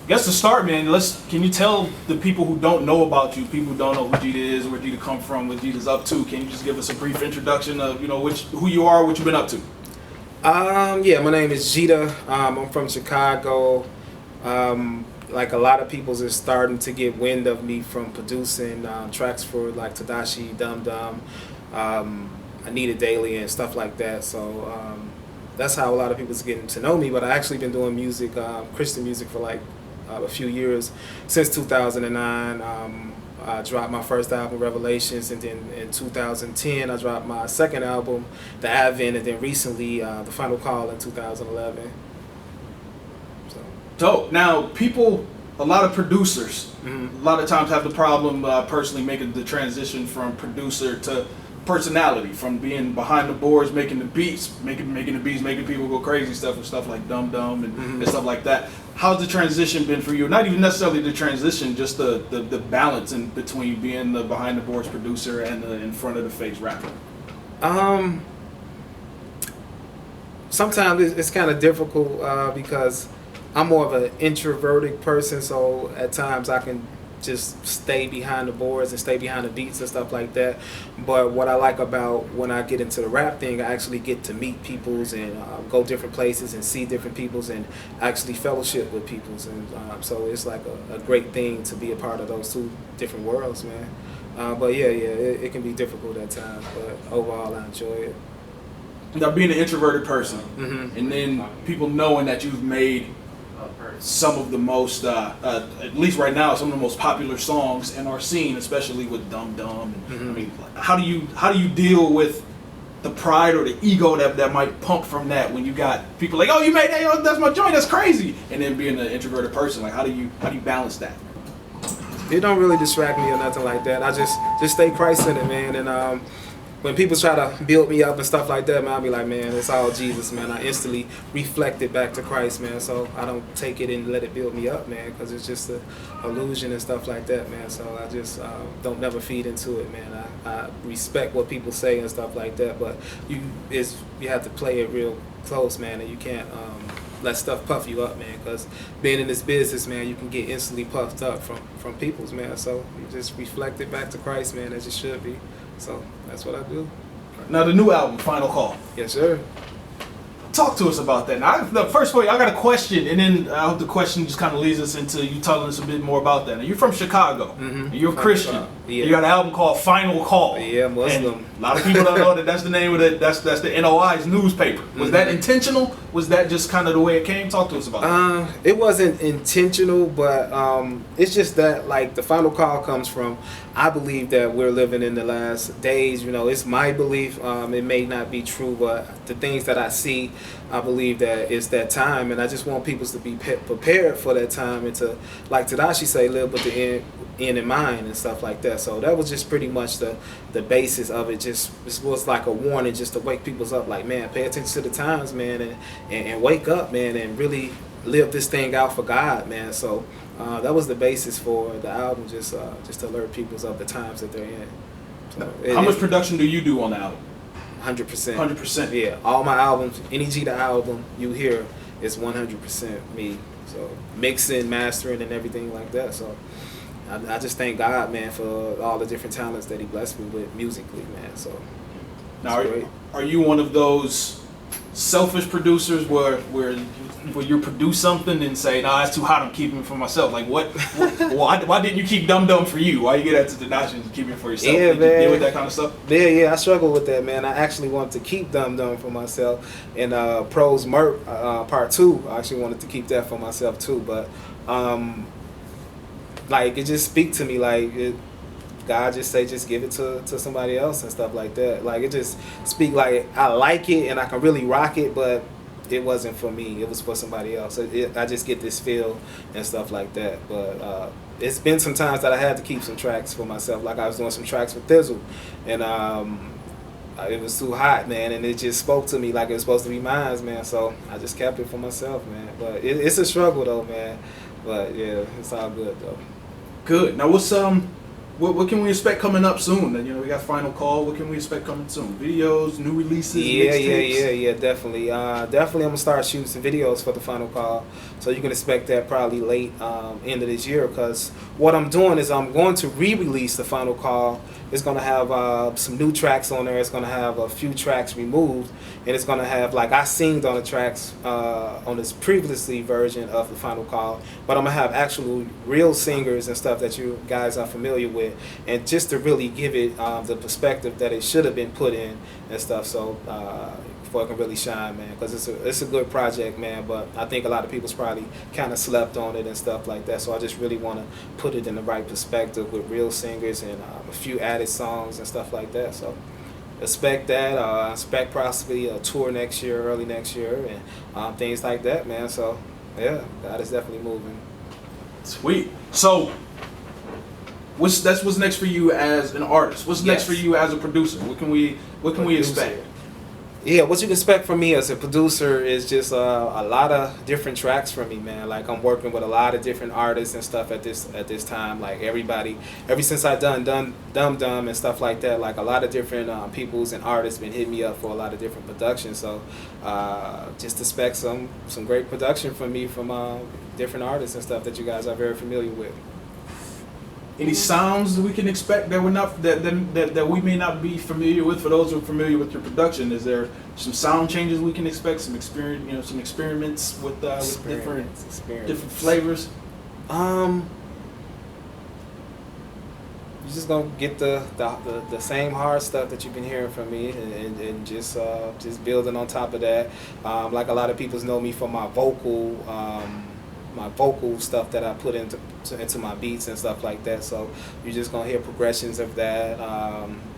guess to start, man, can you tell the people who don't know about you, people who don't know who GeeDA is, where GeeDA come from, what GeeDA's up to, can you just give us a brief introduction of, who you are, what you've been up to? Yeah, my name is GeeDA. I'm from Chicago. Like a lot of people are starting to get wind of me from producing tracks for like Tedashii, Dum Dum, I Need It Daily and stuff like that. So that's how a lot of people's getting to know me. But I actually been doing music, Christian music, for like a few years, since 2009. I dropped my first album, Revelations, and then in 2010 I dropped my second album, The Advent, and then recently The Final Call in 2011. So. Dope. Now, a lot of producers, a lot of times have the problem personally making the transition from producer to personality, from being behind the boards, making the beats, making people go crazy, stuff like Dum Dum and stuff like that. How's the transition been for you? Not even necessarily the transition, just the balance in between being the behind the boards producer and the in front of the face rapper. Sometimes it's kind of difficult because I'm more of an introverted person, so at times I can just stay behind the boards and stay behind the beats and stuff like that. But what I like about when I get into the rap thing, I actually get to meet peoples and go different places and see different peoples and actually fellowship with peoples, and so it's like a great thing to be a part of those two different worlds, man. But yeah, it can be difficult at times, but overall I enjoy it. Now, being an introverted person, and then people knowing that you've made some of the most, at least right now, some of the most popular songs in our scene, especially with Dum Dum. I mean, how do you deal with the pride or the ego that might pump from that when you got people like, oh, you made that, yo, that's my joint, that's crazy, and then being an introverted person, like how do you balance that? It don't really distract me or nothing like that. I just stay Christ-centered, man, and when people try to build me up and stuff like that, man, I'll be like, man, it's all Jesus, man. I instantly reflect it back to Christ, man. So I don't take it and let it build me up, man, because it's just an illusion and stuff like that, man. So I just don't never feed into it, man. I respect what people say and stuff like that, but you have to play it real close, man, and you can't let stuff puff you up, man, because being in this business, man, you can get instantly puffed up from people's, man. So you just reflect it back to Christ, man, as it should be. So that's what I do. Now, the new album, Final Call. Yes, sir. Talk to us about that. Now, first of all, I got a question, and then I hope the question just kind of leads us into you telling us a bit more about that. Now, you're from Chicago. And you're a Christian. Yeah. You got an album called Final Call. Yeah, Muslim. And a lot of people don't know that that's the name of that's the NOI's newspaper. Was that intentional? Was that just kind of the way it came? Talk to us about that. It wasn't intentional, but it's just that, like, the final call comes from, I believe that we're living in the last days. You know, it's my belief. It may not be true, but the things that I see, I believe that it's that time, and I just want people to be prepared for that time and to, like Tedashii say, live with the end in mind and stuff like that. So that was just pretty much the basis of it. Just it was like a warning, just to wake people up, like, man, pay attention to the times, man, and wake up, man, and really live this thing out for God, man. So that was the basis for the album, just to alert people of the times that they're in. So how much production do you do on the album? 100%. 100%. Yeah, all my albums, any GeeDA album you hear is 100% me. So mixing, mastering, and everything like that. So I just thank God, man, for all the different talents that He blessed me with musically, man. So now, are you one of those selfish producers where you produce something and say, no, that's too hot, I'm keeping it for myself? Like, why didn't you keep Dum Dum for you? Why you get that to Tedashii and keep it for yourself? Yeah, Did man. you deal with that kind of stuff? Yeah, I struggle with that, man. I actually wanted to keep Dum Dum for myself. And Pros Merc Part 2, I actually wanted to keep that for myself too. But like, it just speak to me, like, God just say, just give it to somebody else and stuff like that. Like, it just speak like I like it and I can really rock it, but it wasn't for me. It was for somebody else. I just get this feel and stuff like that. But it's been some times that I had to keep some tracks for myself. Like, I was doing some tracks with Thizzle, and it was too hot, man, and it just spoke to me like it was supposed to be mine, man. So I just kept it for myself, man. But it's a struggle though, man. But yeah, it's all good though. Good. Now, what can we expect coming up soon? You know, we got Final Call. What can we expect coming soon? Videos, new releases, Yeah, definitely. Definitely, I'm gonna start shooting some videos for the Final Call, so you can expect that probably late end of this year. Because what I'm doing is I'm going to re-release the Final Call. It's gonna have some new tracks on there. It's gonna have a few tracks removed, and it's gonna have, like, I singed on the tracks on this previously version of the Final Call, but I'm gonna have actual real singers and stuff that you guys are familiar with, and just to really give it the perspective that it should have been put in and stuff, so before it can really shine, man, because it's a good project, man, but I think a lot of people's probably kind of slept on it and stuff like that, so I just really want to put it in the right perspective with real singers and a few added songs and stuff like that, so expect that, expect possibly a tour next year, early next year, and things like that, man, so yeah, God is definitely moving. Sweet. So what's next for you as an artist? What's next for you as a producer? What can we expect? Yeah, what you can expect from me as a producer is just a lot of different tracks from me, man. Like, I'm working with a lot of different artists and stuff at this time. Like, ever since I done Dum Dum and stuff like that, like, a lot of different peoples and artists been hitting me up for a lot of different productions. So just expect some great production from me from different artists and stuff that you guys are very familiar with. Any sounds that we can expect that we're not that we may not be familiar with? For those who are familiar with your production, is there some sound changes we can expect? Some some experiments with different flavors. You're just gonna get the same hard stuff that you've been hearing from me, and just building on top of that. Like, a lot of people know me for my vocal stuff that I put into my beats and stuff like that. So you're just gonna hear progressions of that.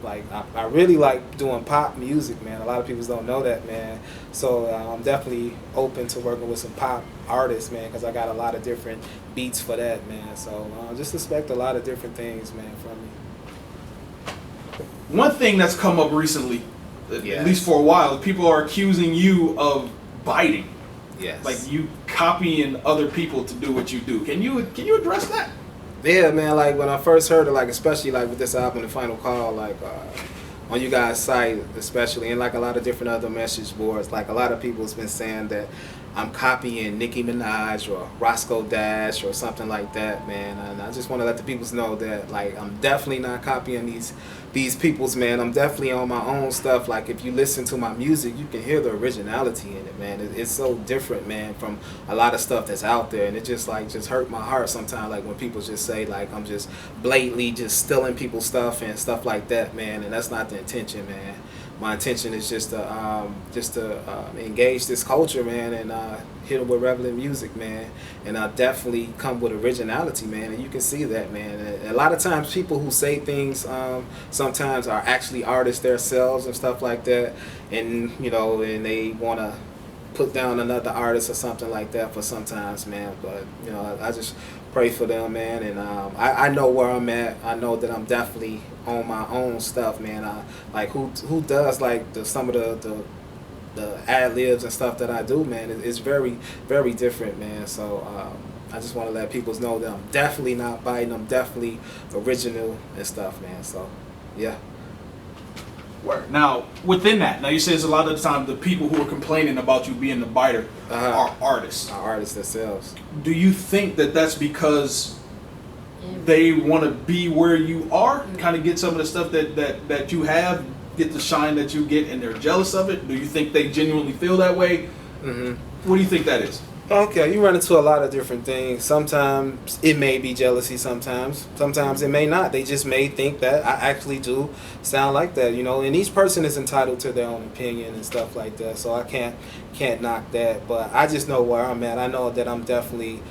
Like, I really like doing pop music, man. A lot of people don't know that, man. So I'm definitely open to working with some pop artists, man, because I got a lot of different beats for that, man. So just expect a lot of different things, man, from me. One thing that's come up recently, at least for a while, people are accusing you of biting. Yes. Like, you copying other people to do what you do. Can you address that? Yeah, man. Like, when I first heard it, like, especially like with this album, The Final Call, like on you guys' site, especially, and like a lot of different other message boards, like, a lot of people's been saying that I'm copying Nicki Minaj or Roscoe Dash or something like that, man. And I just want to let the peoples know that, like, I'm definitely not copying these peoples, man. I'm definitely on my own stuff. Like, if you listen to my music, you can hear the originality in it, man. It's so different, man, from a lot of stuff that's out there, and it just hurt my heart sometimes, like, when people just say, like, I'm just blatantly just stealing people's stuff and stuff like that, man. And that's not the intention, man. My intention is just to engage this culture, man, and hit them with relevant music, man, and definitely come with originality, man, and you can see that, man. And a lot of times people who say things sometimes are actually artists themselves and stuff like that, and and they want to put down another artist or something like that for sometimes, man. But I just pray for them, man, and I know where I'm at. I know that I'm definitely on my own stuff, man. Like, who does like some of the ad libs and stuff that I do, man. It's very, very different, man. So I just want to let people know that I'm definitely not biting. I'm definitely original and stuff, man. So yeah. Word. Now, within that, you say a lot of the time the people who are complaining about you being the biter are artists. Are artists themselves. Do you think that that's because they want to be where you are, kind of get some of the stuff that you have, get the shine that you get, and they're jealous of it? Do you think they genuinely feel that way? Mm-hmm. What do you think that is? Okay, you run into a lot of different things. Sometimes it may be jealousy, sometimes it may not. They just may think that I actually do sound like that, and each person is entitled to their own opinion and stuff like that, so I can't knock that. But I just know where I'm at. I know that I'm definitely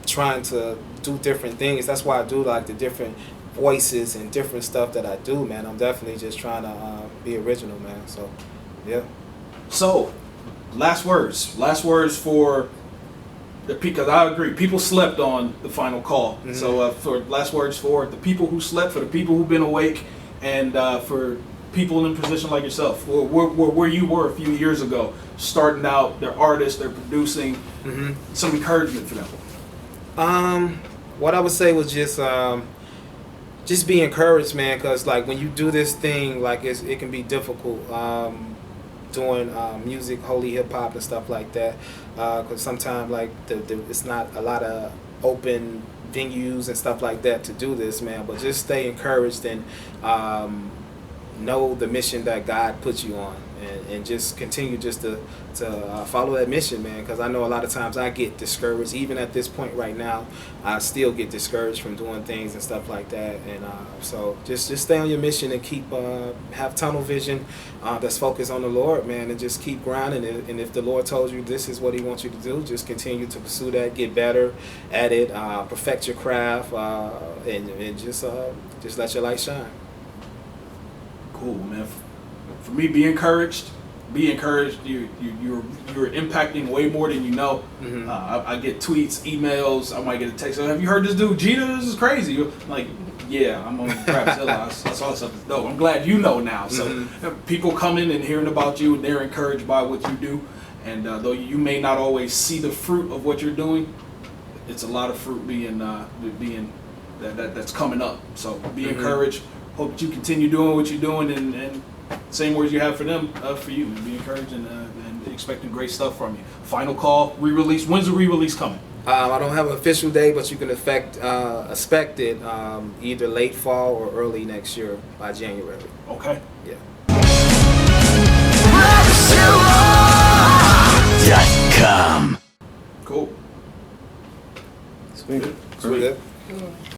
trying to do different things. That's why I do like the different voices and different stuff that I do, man. I'm definitely just trying to be original, man. So yeah. So last words for the people, because I agree, people slept on The Final Call. Mm-hmm. So for last words for the people who slept, for the people who've been awake, and for people in a position like yourself, where you were a few years ago, starting out, they're artists, they're producing, some encouragement for them. What I would say was just just be encouraged, man, because like when you do this thing, like it can be difficult doing music, holy hip hop and stuff like that, because sometimes like it's not a lot of open venues and stuff like that to do this, man. But just stay encouraged and know the mission that God put you on, and just continue just to follow that mission, man, because I know a lot of times I get discouraged. Even at this point right now, I still get discouraged from doing things and stuff like that. And so just stay on your mission and keep have tunnel vision that's focused on the Lord, man, and just keep grinding. And if the Lord told you this is what he wants you to do, just continue to pursue that, get better at it, perfect your craft, and just let your light shine. Cool, man. For me, be encouraged. Be encouraged. You're impacting way more than you know. Mm-hmm. I get tweets, emails. I might get a text. Have you heard this dude? GeeDA, this is crazy. I'm like, yeah, I'm on Rapzilla. I saw something dope. I'm glad you know now. So people coming and hearing about you, and they're encouraged by what you do. And though you may not always see the fruit of what you're doing, it's a lot of fruit that's coming up. So be encouraged. Hope that you continue doing what you're doing, and same words you have for them, for you. And be encouraged and expecting great stuff from you. Final call, re-release. When's the re-release coming? I don't have an official date, but you can expect it either late fall or early next year by January. Okay. Yeah. Rapzilla.com. Cool. Sweet. Sweet. Good.